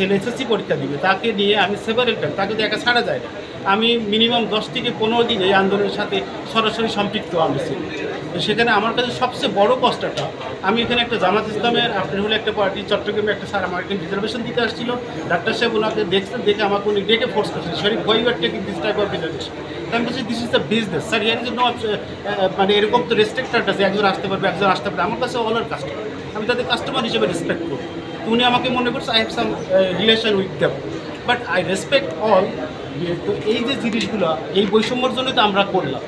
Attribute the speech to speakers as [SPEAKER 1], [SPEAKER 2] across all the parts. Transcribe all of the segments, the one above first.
[SPEAKER 1] ছেলে এসএসসি পরীক্ষা দিবে, তাকে নিয়ে আমি সেভারেল টাইম, তাকে তো একা ছাড়া যায় না। আমি মিনিমাম 10 থেকে 15 দিন এই আন্দোলনের সাথে সরাসরি সম্পৃক্ত আমি ছিল। তো সেখানে আমার কাছে সবচেয়ে বড় কষ্টটা, আমি এখানে একটা জামাত ইসলামের আপনার হলো একটা পার্টি, চট্টগ্রামে একটা স্যার আমার এখানে রিজার্ভেশন দিতে আসছিল, ডাক্তার সাহেব ওনাকে দেখছেন, দেখে আমাকে উনি ডেকে ফোর্স করছেন, Sharif why you are taking this type of reservation. আমি বলছি this is the business sir, here is no মানে এরকম তো রেস্ট্রিক্টেড আছে, একজন আসতে পারবে একজন আসতে পারবে, আমার কাছে অল আর কাস্টমার, আমি তাদের কাস্টমার হিসেবে রেসপেক্ট করি। তো উনি আমাকে মনে করছে I have some relation with them, but I respect all. তো এই যে জিনিসগুলো, এই বৈষম্যর জন্য তো আমরা করলাম।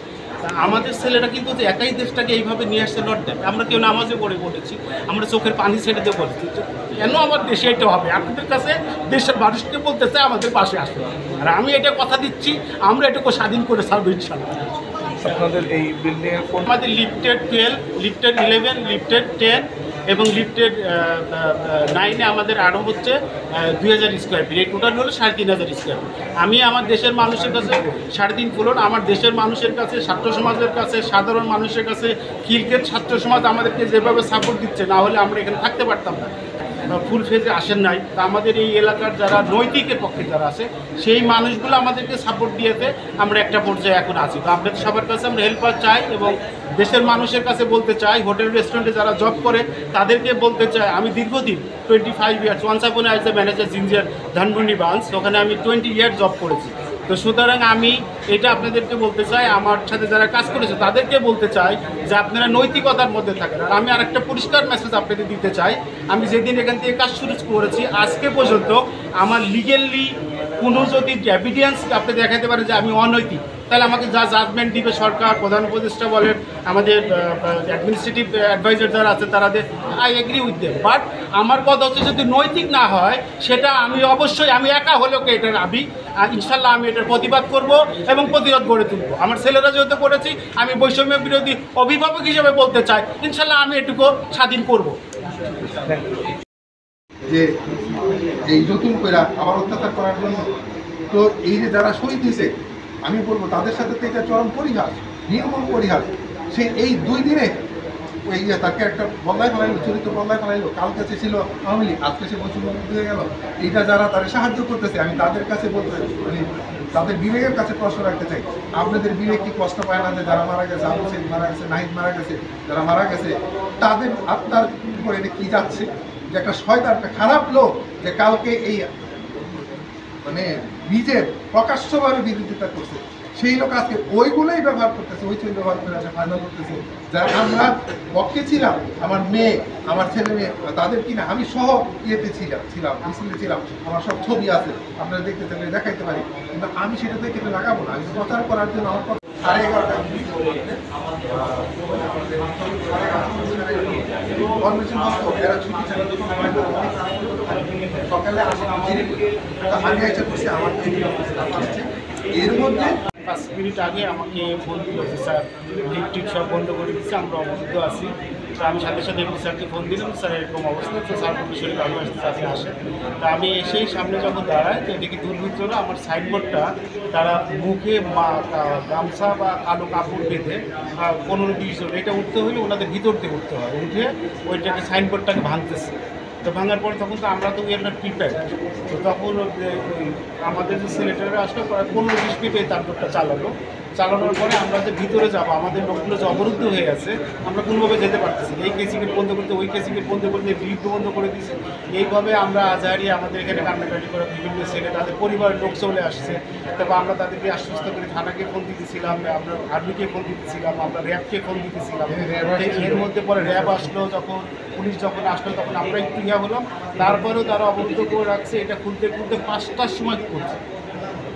[SPEAKER 1] আমাদের ছেলেরা কিন্তু যে একাই দেশটাকে এইভাবে নিয়ে আসছে নট দ্যাট, আমরা কেউ নামাজে পড়ে বলেছি, আমরা চোখের পানি ছেড়ে দিয়ে বলেছি কেন আমার দেশে এটা হবে, আপনাদের কাছে দেশের মানুষকে বলতে চাই আমাদের পাশে আসে। আর আমি এটা কথা দিচ্ছি, আমরা এটাকে স্বাধীন করে ছাড়বো ইনশাল্লাহ।
[SPEAKER 2] আপনাদের এই বিল্ডিং এর
[SPEAKER 1] আমাদের লিফটেড 12, লিফটেড 11, লিফটেড 10 এবং লিফটেড 9-এ আমাদের আরও হচ্ছে 2000 স্কোয়ার ফিট, এই টোটাল হলো 3500 স্কোয়ার ফিট। আমি আমার দেশের মানুষের কাছে 3.5 ফ্লোর, আমার দেশের মানুষের কাছে, ছাত্র সমাজের কাছে, সাধারণ মানুষের কাছে, খিলক্ষেত ছাত্র সমাজ আমাদেরকে যেভাবে সাপোর্ট দিচ্ছে, না হলে আমরা এখানে থাকতে পারতাম না, ফুল ফেজে আসেন নাই। তা আমাদের এই এলাকার যারা নৈতিকের পক্ষে যারা আছে, সেই মানুষগুলো আমাদেরকে সাপোর্ট দিয়েতে আমরা একটা পর্যায়ে এখন আছি। তো আপনাদের সবার কাছে আমরা হেল্পার চাই, এবং দেশের মানুষের কাছে বলতে চাই, হোটেল রেস্টুরেন্টে যারা জব করে তাদেরকে বলতে চাই, আমি দীর্ঘদিন 25 years once upon as the manager জিঞ্জিয়ার ধানমন্ডি ব্রাঞ্চ, ওখানে আমি 20 ইয়ার জব করেছি। তো সুতরাং আমি এটা আপনাদেরকে বলতে চাই, আমার সাথে যারা কাজ করেছে তাদেরকে বলতে চাই যে আপনারা নৈতিকতার মধ্যে থাকেন। আর আমি আরেকটা পরিষ্কার মেসেজ আপনাদের দিতে চাই, আমি যেদিন এখান থেকে কাজ শুরু করেছি আজকে পর্যন্ত আমার লিগেলি কোনো যদি এভিডেন্স আপনি দেখাতে পারেন যে আমি অনৈতিক, তাহলে আমাকে যা জাজমেন্ট দিবে সরকার, প্রধান উপদেষ্টা বলেন, আমাদের অ্যাডমিনিস্ট্রেটিভ অ্যাডভাইজার যারা আছে তাদের, I agree with them. But আমার কথা হচ্ছে যদি নৈতিক না হয়, সেটা আমি অবশ্যই, আমি একা হলেও এটা আমি ইনশাল্লাহ আমি এটার প্রতিবাদ করব এবং প্রতিরোধ গড়ে তুলব। আমার ছেলেরা যেহেতু করেছি, আমি বৈষম্য বিরোধী অভিভাবক হিসেবে বলতে চাই, ইনশাল্লাহ আমি এটুকু স্বাধীন করব।
[SPEAKER 3] যে এই নতুন করে আবার অত্যাচার করার জন্য, তো এই যে যারা শহীদ হয়েছে, আমি বলবো তাদের সাথে তো এটা চরম পরিহাস, নির্মম পরিহাস। সে এই 2 দিনে ওই তাকে একটা বন্ধায় ফেলাইলো, চরিত্র বন্ধায় ফেলাইলো, কালকে ছিল আওয়ামী লীগ, আজকে সে বৈষম্য হয়ে গেল। এইটা যারা তাদের সাহায্য করতেছে, আমি তাদের কাছে বলতে মানে তাদের বিবেকের কাছে প্রশ্ন রাখতে চাই, আপনাদের বিবেক কি কষ্ট পায় না যে যারা মারা গেছে, আবু সাইদ মারা গেছে, নাহিদ মারা গেছে, যারা মারা গেছে, তাদের আত্মার উপরে এটা কী যাচ্ছে যে একটা শয়তান, একটা খারাপ লোক যে কালকে এই মানে নিজের প্রকাশ্যভাবে বিরোধিতা করছে, সেই লোক আজকে ওইগুলোই ব্যবহার করতেছে, ওই ছবি ব্যবহার করে ফাইনাল করতেছে। যারা আমরা পক্ষে ছিলাম, আমার মেয়ে, আমার ছেলে মেয়ে, তাদের কিনা আমি সহ ইয়েতে ছিলাম মিছিলে ছিলাম, আমার সব ছবি আছে, আপনারা দেখতে চাইলে দেখাইতে পারি, কিন্তু আমি সেটা দেখে লাগাবো না, আমি প্রচার করার জন্য আমার 11:30 সকালে আমি একটা করছি আমার এর মধ্যে
[SPEAKER 1] 5 মিনিট আগে আমাকে ফোন দিল যে স্যার লিফট সব বন্ধ করে দিচ্ছে, আমরা অবরুদ্ধ আছি। তো আমি সাথে সাথে এমপি স্যারকে ফোন দিলাম, স্যার এরকম অবস্থা, তো স্যার শরীর ভালো আসতে চাষে আসে। তো আমি এসেই সামনে যখন দাঁড়াই, তো দেখি দুর্বৃত্তরা আমার সাইনবোর্ডটা তারা মুখে গামছা বা কালো কাপড় বেঁধে 15-20 জন, এটা উঠতে হলে ওনাদের ভিতর দিয়ে উঠতে হয়, উঠে ওইটাকে সাইনবোর্ডটাকে ভাঙতেছে। তো ভাঙার পরে তখন তো আমরা তো এর প্রিপেয়ার, তো তখন আমাদের যে ছেলেটারা আসলে প্রায় 15-20 ফিট এই তারপরটা চালানোর পরে আমরা যে ভিতরে যাবো, আমাদের লোকগুলো যে অবরুদ্ধ হয়ে আছে, আমরা কোনোভাবে যেতে পারতেছি না, এই কেসিকে বন্ধ করতে, ওই কেসিকে বন্ধ করতে, লিফট বন্ধ করে দিচ্ছে। এইভাবে আমরা আজহারি আমাদের এখানে কান্নাকাটি করে বিভিন্ন ছেলে, তাদের পরিবারের লোক চলে আসছে। তারপর আমরা তাদেরকে আশ্বস্ত করে থানাকে ফোন দিতেছিলাম, আমরা আর্মিকে ফোন দিতেছিলাম, আমরা র্যাবকে ফোন দিতেছিলাম। এর মধ্যে পরে র্যাব আসলো, যখন পুলিশ যখন আসলো তখন আমরা একটু হলাম, তারপরেও তারা অবরুদ্ধ করে রাখছে। এটা খুলতে 5টার সময় করছে,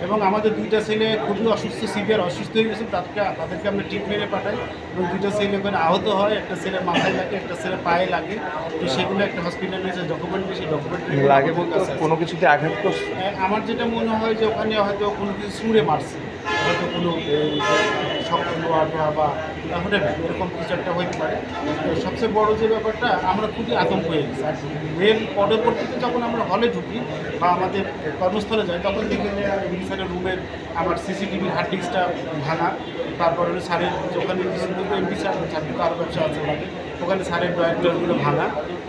[SPEAKER 1] এবং আমাদের 2টা ছেলে খুবই অসুস্থ, সিভিয়ার অসুস্থ হয়ে গেছে, তাদেরকে আমরা ট্রিটমেন্টে পাঠাই, এবং 2টা ছেলে ওখানে আহত হয়, একটা ছেলের মাথায় লাগে, একটা ছেলের পায়ে লাগে। তো সেগুলো একটা হসপিটালে যে ডকুমেন্ট, সেই ডকুমেন্ট
[SPEAKER 2] লাগে বলতে কোনো কিছুতে আঘাত করছে।
[SPEAKER 1] আমার যেটা মনে হয় যে ওখানে হয়তো কোনো কিছু ছুঁড়ে মারছে, হয়তো কোনো শক্ত লোহা বা তাহলে এরকম কিছু একটা হইতে পারে। সবচেয়ে বড় যে ব্যাপারটা, আমরা খুবই আতঙ্ক হয়ে গেছি। আর রেল পরবর্তীতে যখন আমরা হলে ঢুকি বা আমাদের কর্মস্থলে যাই, তখন দেখি যে স্যারের রুমের আমার সিসিটিভি হার্ড ডিস্কটা ভাঙা, তারপরে স্যারের ওখানে এমপি স্যার আরও ব্যবসা আছে ওনাকে, ওখানে স্যারের ড্রয়ারগুলো ভাঙা।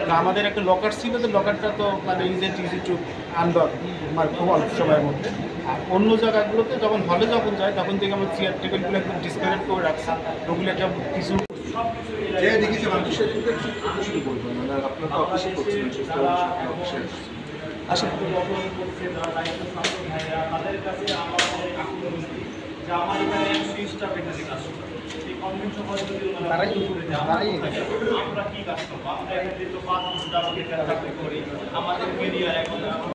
[SPEAKER 1] তো আমাদের একটা লকার ছিল, তো লকারটা তো মানে ইজি টু আনলক মানে খুব অল্প সময়ের মধ্যে। আর অন্য জায়গাগুলোতে যখন হলে যখন যায় তখন থেকে আমার চেয়ার টেবিলগুলো একদম ডিসপ্যারেট করে রাখছে, ওগুলো একটা কিছু
[SPEAKER 3] যে দেখেছে মানুষের
[SPEAKER 2] শুরু করবেন মানে আপনার তো অফিসে করছেন অফিসে আসেন।
[SPEAKER 4] আমরা কি কাজ করবো? আমরা এখানে তো 5 ঘন্টা করি, আমাদের কেরিয়ার এখন